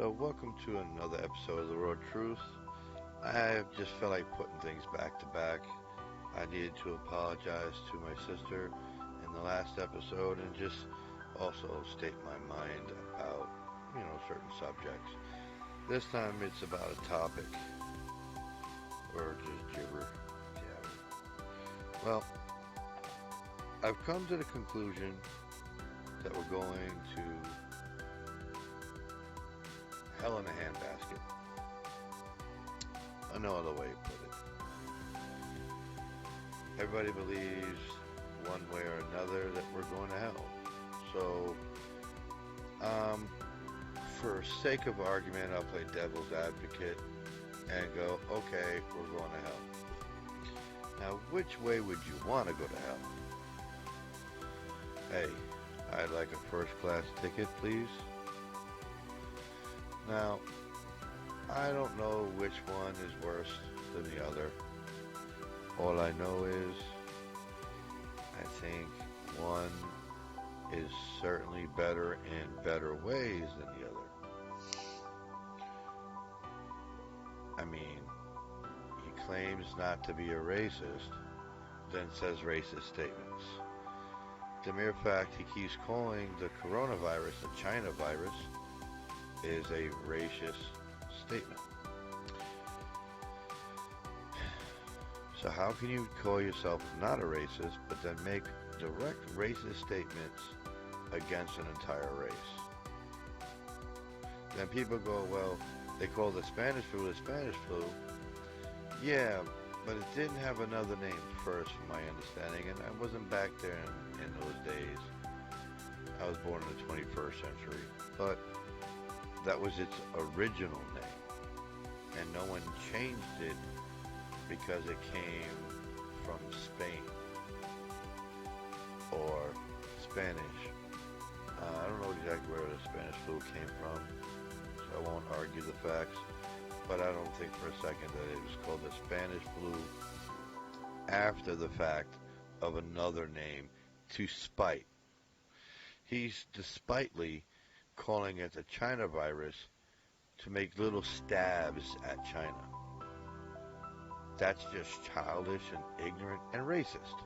So, welcome to another episode of The Raw Truth. I just felt like putting things back to back. I needed to apologize to my sister in the last episode and just also state my mind about, certain subjects. This time it's about a topic or just gibber. Yeah. Well, I've come to the conclusion that we're going to hell in a handbasket. No other way to put it. Everybody believes one way or another that we're going to hell. So, for sake of argument, I'll play devil's advocate and go, okay, we're going to hell. Now, which way would you want to go to hell? Hey, I'd like a first class ticket, please. Now, I don't know which one is worse than the other. All I know is I think one is certainly better in better ways than the other. I mean, he claims not to be a racist, then says racist statements. The mere fact he keeps calling the coronavirus the China virus is a racist statement. So how can you call yourself not a racist, but then make direct racist statements against an entire race? Then people go, well, they call the Spanish flu the Spanish flu. Yeah, but it didn't have another name first, from my understanding, and I wasn't back there in those days. I was born in the 21st century, but that was its original name, and no one changed it because it came from Spain or Spanish. I don't know exactly where the Spanish flu came from, so I won't argue the facts, but I don't think for a second that it was called the Spanish flu after the fact of another name to spite. He's despitely calling it the China virus to make little stabs at China. That's just childish and ignorant and racist.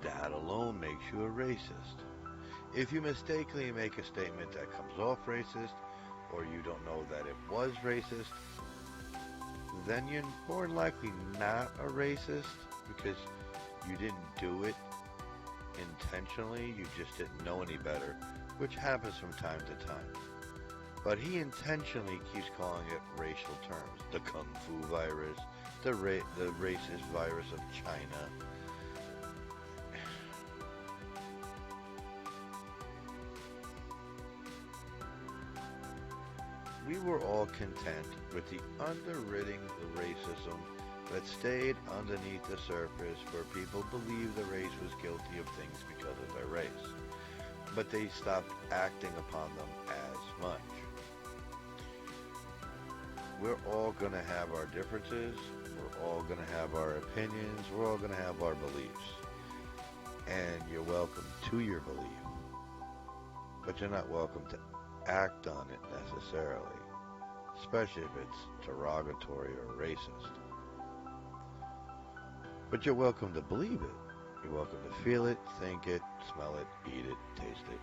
That alone makes you a racist. If you mistakenly make a statement that comes off racist, or you don't know that it was racist, then you're more than likely not a racist because you didn't do it intentionally, you just didn't know any better, which happens from time to time. But he intentionally keeps calling it racial terms. The Kung Fu virus, the racist virus of China. We were all content with the underwritten racism that stayed underneath the surface where people believed the race was guilty of things because of their race. But they stopped acting upon them as much. We're all going to have our differences. We're all going to have our opinions. We're all going to have our beliefs. And you're welcome to your belief. But you're not welcome to act on it necessarily, especially if it's derogatory or racist. But you're welcome to believe it. You're welcome to feel it, think it, smell it, eat it, taste it.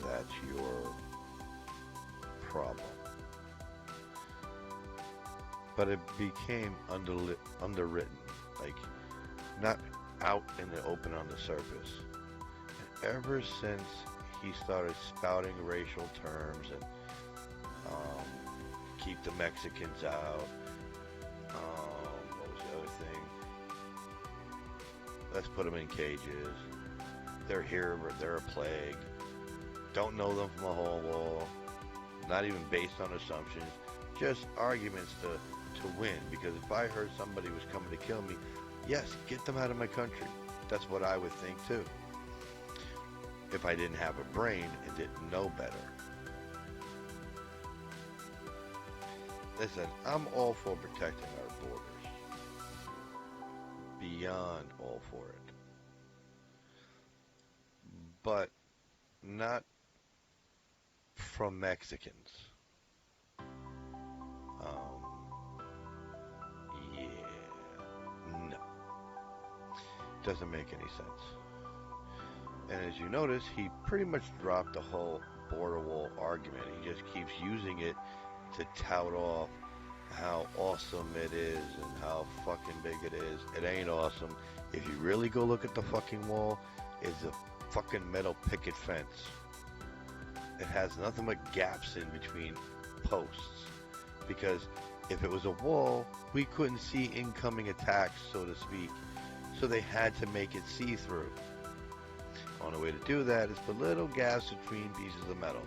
That's your problem. But it became underwritten, like not out in the open on the surface. And ever since he started spouting racial terms and keep the Mexicans out, what was the other thing? Let's put them in cages. They're here, but they're a plague. Don't know them from a whole wall. Not even based on assumptions. Just arguments to win, because if I heard somebody was coming to kill me, yes, get them out of my country. That's what I would think too. If I didn't have a brain and didn't know better. Listen, I'm all for protecting our borders. Beyond all for it. But not from Mexicans. Um, yeah, no, doesn't make any sense. And as you notice, he pretty much dropped the whole border wall argument. He just keeps using it to tout off how awesome it is and how fucking big it is. It ain't awesome. If you really go look at the fucking wall, it's a fucking metal picket fence. It has nothing but gaps in between posts. Because if it was a wall, we couldn't see incoming attacks, so to speak. So they had to make it see-through. Only way to do that is put little gaps between pieces of metal.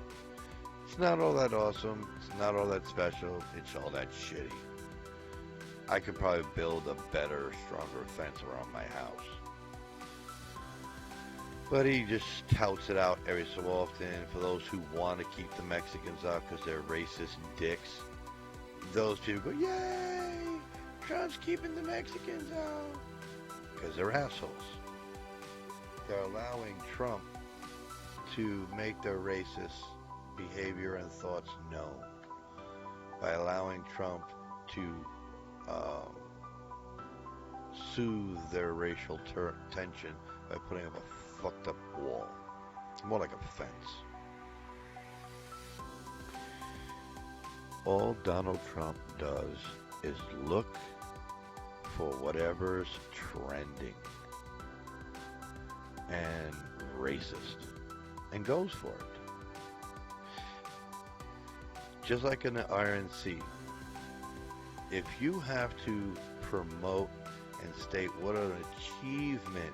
It's not all that awesome. It's not all that special. It's all that shitty. I could probably build a better, stronger fence around my house. But he just touts it out every so often for those who want to keep the Mexicans out because they're racist dicks. Those people go, yay! Trump's keeping the Mexicans out. Because they're assholes. They're allowing Trump to make their racist behavior and thoughts known by allowing Trump to soothe their racial tension by putting up a fucked up wall. More like a fence. All Donald Trump does is look for whatever's trending and racist and goes for it. Just like in the RNC, if you have to promote and state what an achievement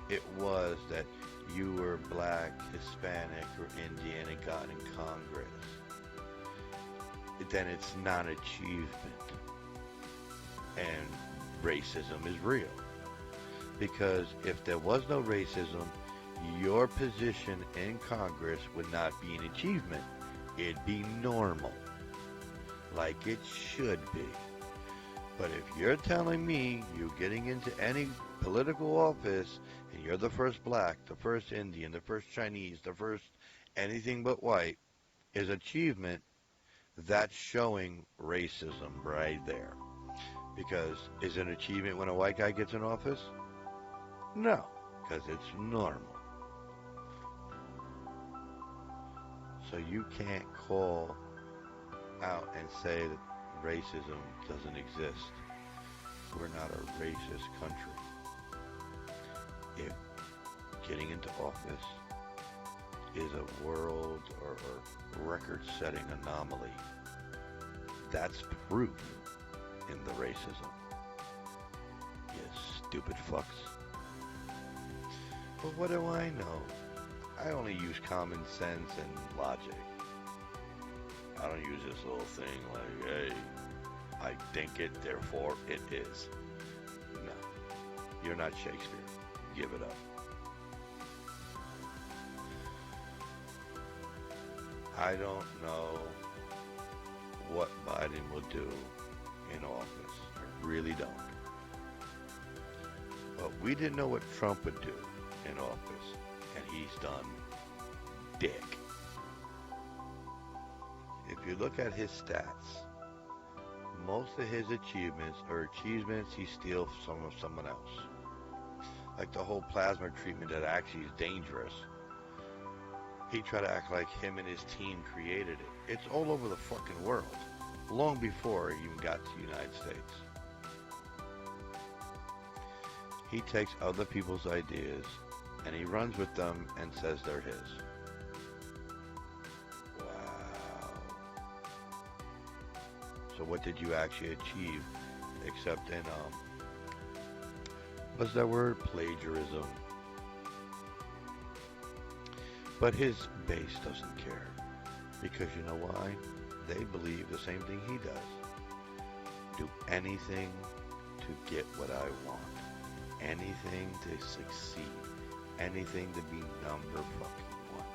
it was that you were black, Hispanic, or Indian and got in Congress, then it's not an achievement. And racism is real. Because if there was no racism, your position in Congress would not be an achievement. It'd be normal. Like it should be. But if you're telling me you're getting into any political office and you're the first black, the first Indian, the first Chinese, the first anything but white is achievement, that's showing racism right there. Because is it an achievement when a white guy gets in office? No, because it's normal. So you can't call out and say that racism doesn't exist. We're not a racist country. If getting into office is a world or record-setting anomaly, that's proof in the racism. You stupid fucks. But what do I know? I only use common sense and logic. I don't use this little thing like, hey, I think it, therefore it is. No. You're not Shakespeare. Give it up. I don't know what Biden will do in office. I really don't. But we didn't know what Trump would do in office, and he's done dick. If you look at his stats, most of his achievements are achievements he steals from someone else. Like the whole plasma treatment that actually is dangerous. He tried to act like him and his team created it. It's all over the fucking world, long before it even got to the United States. He takes other people's ideas and he runs with them and says they're his. Wow. So what did you actually achieve except in, what's that word? Plagiarism. But his base doesn't care. Because you know why? They believe the same thing he does. Do anything to get what I want. Anything to succeed. Anything to be number fucking one.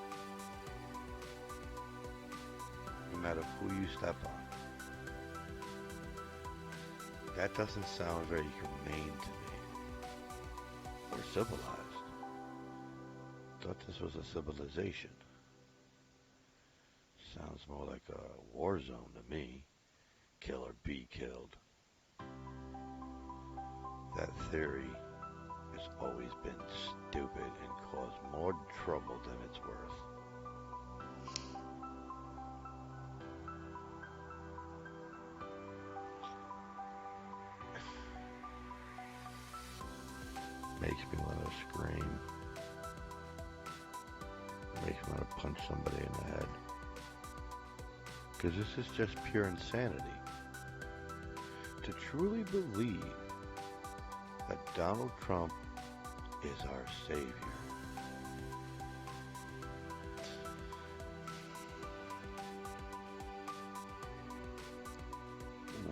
No matter who you step on. That doesn't sound very humane to me. Or civilized. Thought this was a civilization. Sounds more like a war zone to me. Kill or be killed. That theory has always been stupid and caused more trouble than it's worth. Makes me want to scream. Makes me want to punch somebody in the head. Because this is just pure insanity. To truly believe that Donald Trump is our savior.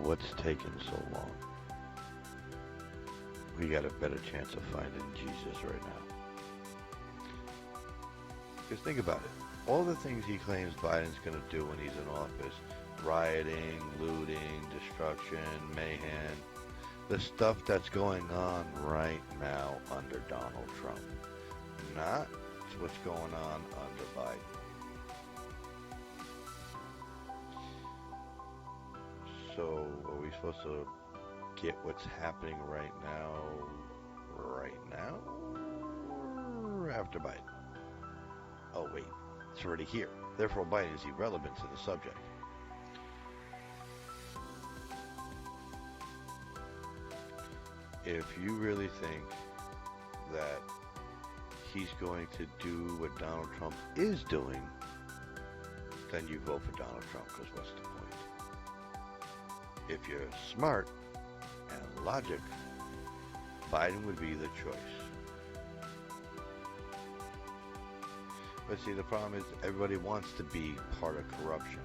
What's taken so long? We got a better chance of finding Jesus right now. Because think about it. All the things he claims Biden's going to do when he's in office, rioting, looting, destruction, mayhem, the stuff that's going on right now under Donald Trump, not what's going on under Biden. So are we supposed to get what's happening right now, or after Biden? Oh wait, it's already here. Therefore Biden is irrelevant to the subject. If you really think that he's going to do what Donald Trump is doing, then you vote for Donald Trump, because what's the point? If you're smart and logic, Biden would be the choice. But see, the problem is everybody wants to be part of corruption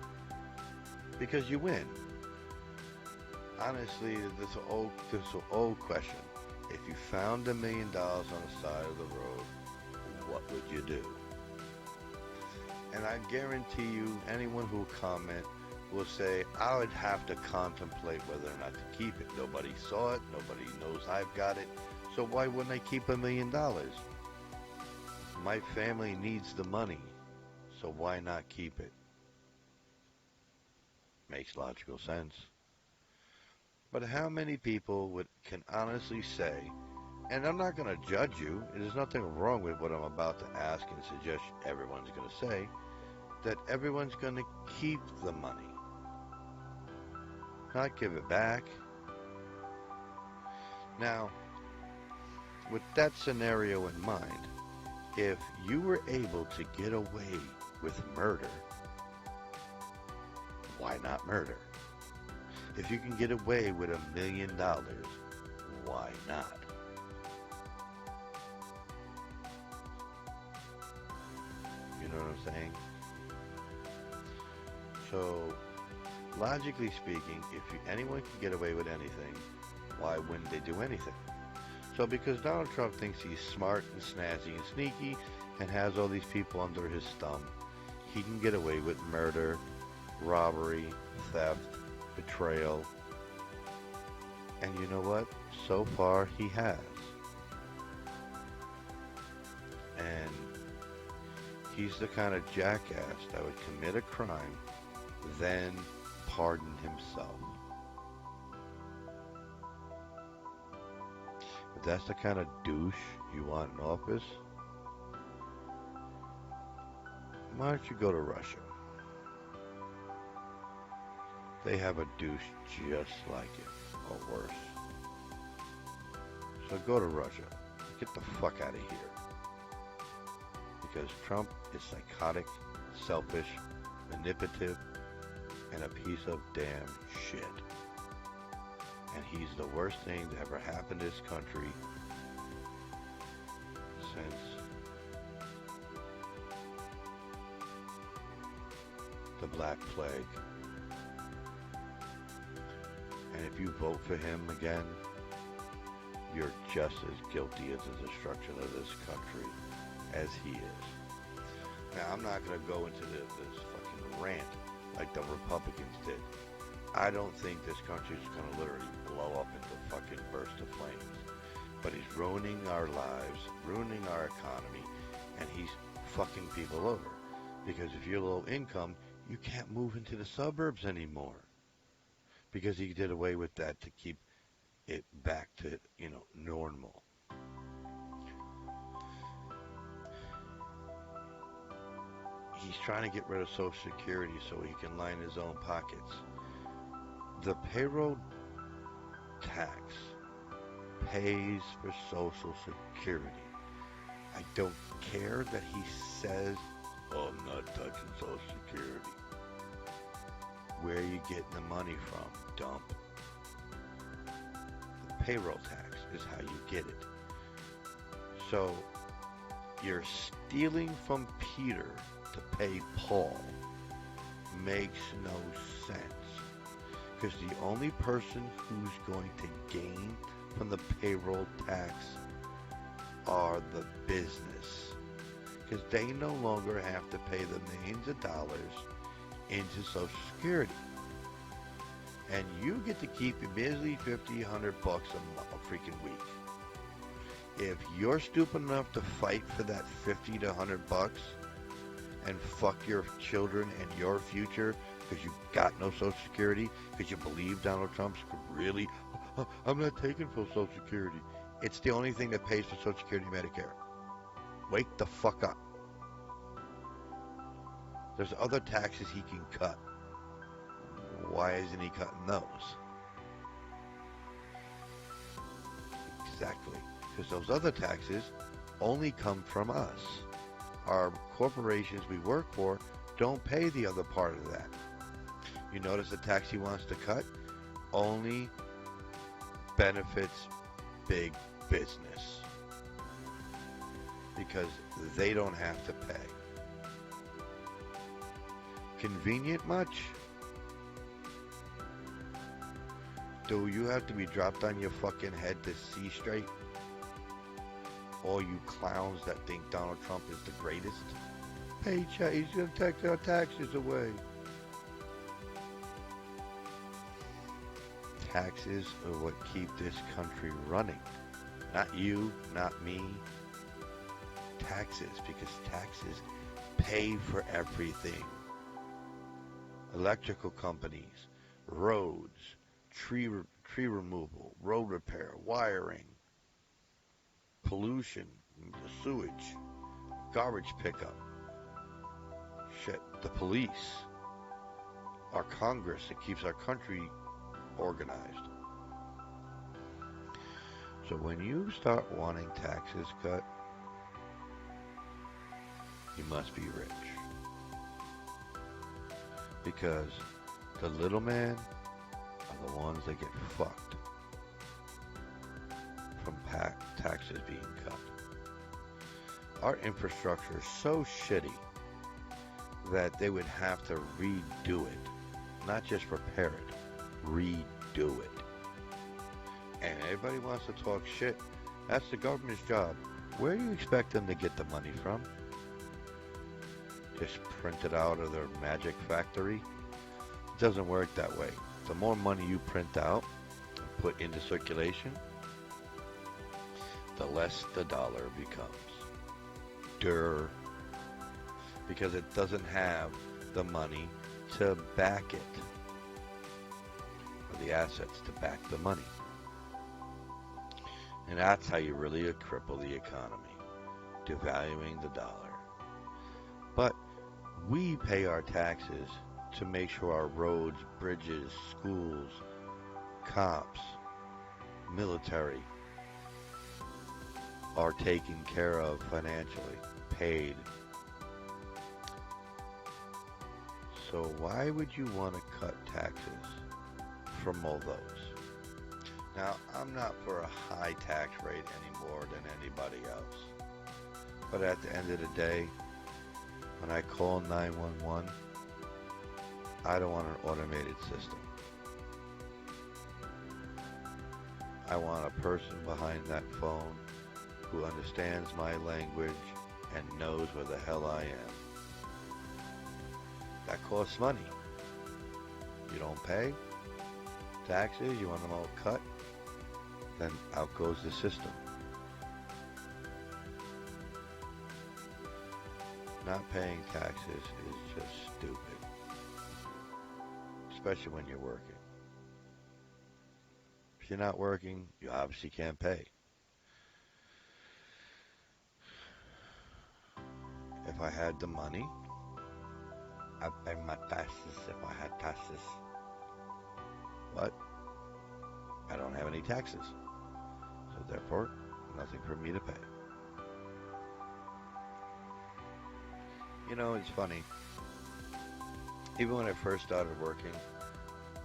because you win. Honestly, this is an old question. If you found $1 million on the side of the road, what would you do? And I guarantee you, anyone who will comment will say, I would have to contemplate whether or not to keep it. Nobody saw it. Nobody knows I've got it. So why wouldn't I keep $1 million? My family needs the money. So why not keep it? Makes logical sense. But how many people can honestly say, and I'm not going to judge you, there's nothing wrong with what I'm about to ask and suggest everyone's going to say, that everyone's going to keep the money, not give it back. Now, with that scenario in mind, if you were able to get away with murder, why not murder? If you can get away with $1 million, why not? You know what I'm saying? So, logically speaking, if anyone can get away with anything, why wouldn't they do anything? So because Donald Trump thinks he's smart and snazzy and sneaky and has all these people under his thumb, he can get away with murder, robbery, theft, betrayal. And you know what? So far he has. And he's the kind of jackass that would commit a crime, then pardon himself. If that's the kind of douche you want in office, why don't you go to Russia? They have a douche just like him, or worse. So go to Russia. Get the fuck out of here. Because Trump is psychotic, selfish, manipulative, and a piece of damn shit. And he's the worst thing to ever happen to this country since the Black Plague. And if you vote for him again, you're just as guilty as the destruction of this country as he is. Now, I'm not going to go into this fucking rant like the Republicans did. I don't think this country is going to literally blow up into a fucking burst of flames. But he's ruining our lives, ruining our economy, and he's fucking people over. Because if you're low income, you can't move into the suburbs anymore because he did away with that to keep it back to, normal. He's trying to get rid of Social Security so he can line his own pockets. The payroll tax pays for Social Security. I don't care that he says, oh, I'm not touching Social Security. Where are you getting the money from, dump? The payroll tax is how you get it. So you're stealing from Peter to pay Paul. Makes no sense. Because the only person who's going to gain from the payroll tax are the business. Because they no longer have to pay the millions of dollars into Social Security. And you get to keep your measly $50, $100 a freaking week. If you're stupid enough to fight for that $50 to $100 and fuck your children and your future because you got no Social Security, because you believe Donald Trump's really, I'm not taking full Social Security. It's the only thing that pays for Social Security and Medicare. Wake the fuck up. There's other taxes he can cut. Why isn't he cutting those? Exactly. Because those other taxes only come from us. Our corporations we work for don't pay the other part of that. You notice the tax he wants to cut only benefits big business because they don't have to pay. Convenient much? Do you have to be dropped on your fucking head to see straight? All you clowns that think Donald Trump is the greatest? Hey, he's going to take our taxes away. Taxes are what keep this country running. Not you, not me. Taxes, because taxes pay for everything. Electrical companies, roads, tree removal, road repair, wiring, pollution, the sewage, garbage pickup, shit, the police, our Congress that keeps our country organized. So when you start wanting taxes cut, you must be rich. Because the little man are the ones that get fucked from taxes being cut. Our infrastructure is so shitty that they would have to redo it. Not just repair it, redo it. And everybody wants to talk shit. That's the government's job. Where do you expect them to get the money from? Just print it out of their magic factory? It doesn't work that way. The more money you print out and put into circulation, the less the dollar becomes. Durr. Because it doesn't have the money to back it. Or the assets to back the money. And that's how you really cripple the economy. Devaluing the dollar. But we pay our taxes to make sure our roads, bridges, schools, cops, military are taken care of financially, paid. So why would you want to cut taxes from all those? Now, I'm not for a high tax rate any more than anybody else. But at the end of the day, when I call 911, I don't want an automated system. I want a person behind that phone who understands my language and knows where the hell I am. That costs money. You don't pay taxes, you want them all cut, then out goes the system. Not paying taxes is just stupid. especially when you're working. If you're not working, you obviously can't pay. If I had the money, I'd pay my taxes if I had taxes. But I don't have any taxes. So therefore, nothing for me to pay. You know, it's funny. Even when I first started working,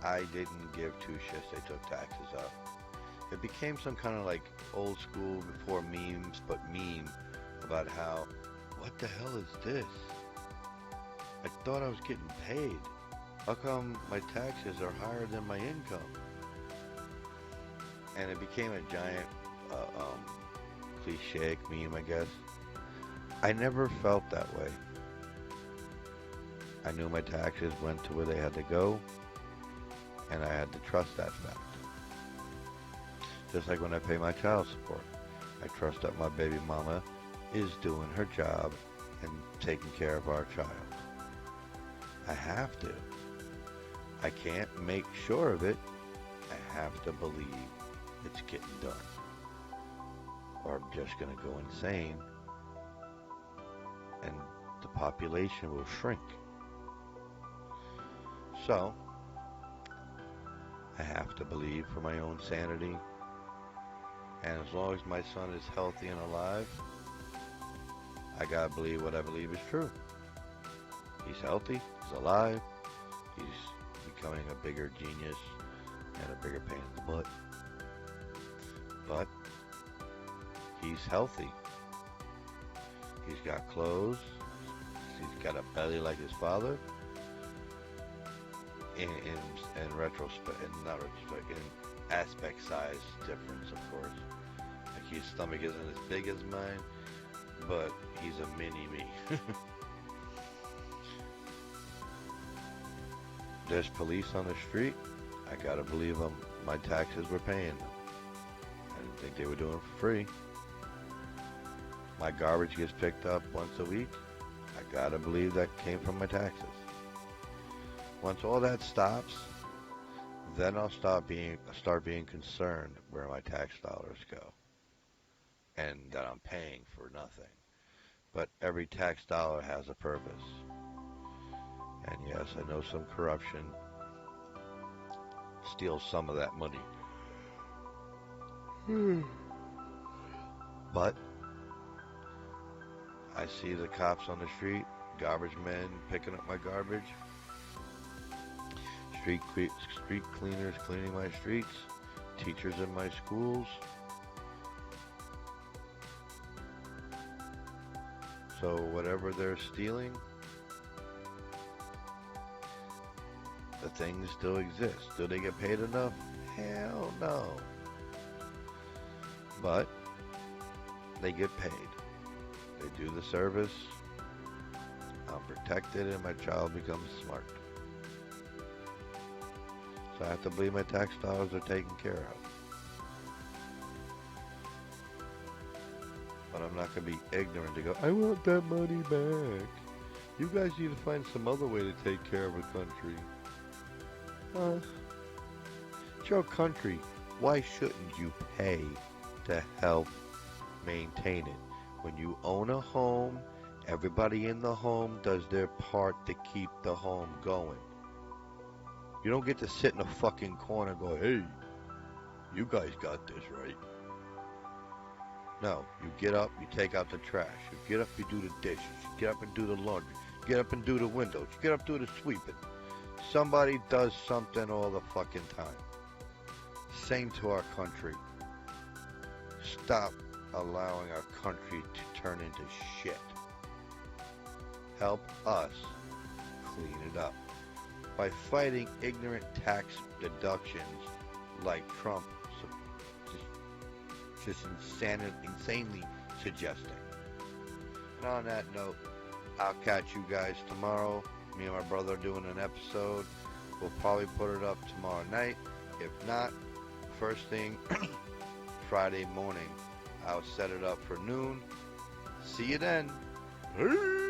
I didn't give two shits they took taxes up. It became some kind of like old school before memes, but meme about how, what the hell is this? I thought I was getting paid. How come my taxes are higher than my income? And it became a giant cliche meme, I guess. I never felt that way. I knew my taxes went to where they had to go, and I had to trust that fact. Just like when I pay my child support, I trust that my baby mama is doing her job and taking care of our child. I have to. I can't make sure of it. I have to believe it's getting done. Or I'm just going to go insane and the population will shrink. So, I have to believe for my own sanity. And as long as my son is healthy and alive, I gotta believe what I believe is true. He's healthy, he's alive, he's becoming a bigger genius and a bigger pain in the butt. But he's healthy. He's got clothes. He's got a belly like his father. In retrospect, not retrospect, in aspect size difference, of course. Like his stomach isn't as big as mine, but he's a mini me. There's police on the street. I gotta believe them. My taxes were paying them. I didn't think they were doing it for free. My garbage gets picked up once a week. I gotta believe that came from my taxes. Once all that stops, then I'll start being concerned where my tax dollars go, and that I'm paying for nothing. But every tax dollar has a purpose. And yes, I know some corruption steals some of that money. But I see the cops on the street, garbage men picking up my garbage, street cleaners cleaning my streets, teachers in my schools. So whatever they're stealing, the things still exist. Do they get paid enough? Hell no. But they get paid. They do the service. I'm protected and my child becomes smart. So I have to believe my tax dollars are taken care of. But I'm not going to be ignorant to go, I want that money back. You guys need to find some other way to take care of a country. It's your country. Why shouldn't you pay to help maintain it? When you own a home, everybody in the home does their part to keep the home going. You don't get to sit in a fucking corner and go, hey, you guys got this, right? No, you get up, you take out the trash. You get up, you do the dishes. You get up and do the laundry. You get up and do the windows. You get up and do the sweeping. Somebody does something all the fucking time. Same to our country. Stop allowing our country to turn into shit. Help us clean it up by fighting ignorant tax deductions like Trump just insanely suggesting. And on that note, I'll catch you guys tomorrow. Me and my brother are doing an episode. We'll probably put it up tomorrow night. If not, first thing Friday morning. I'll set it up for noon. See you then. Peace.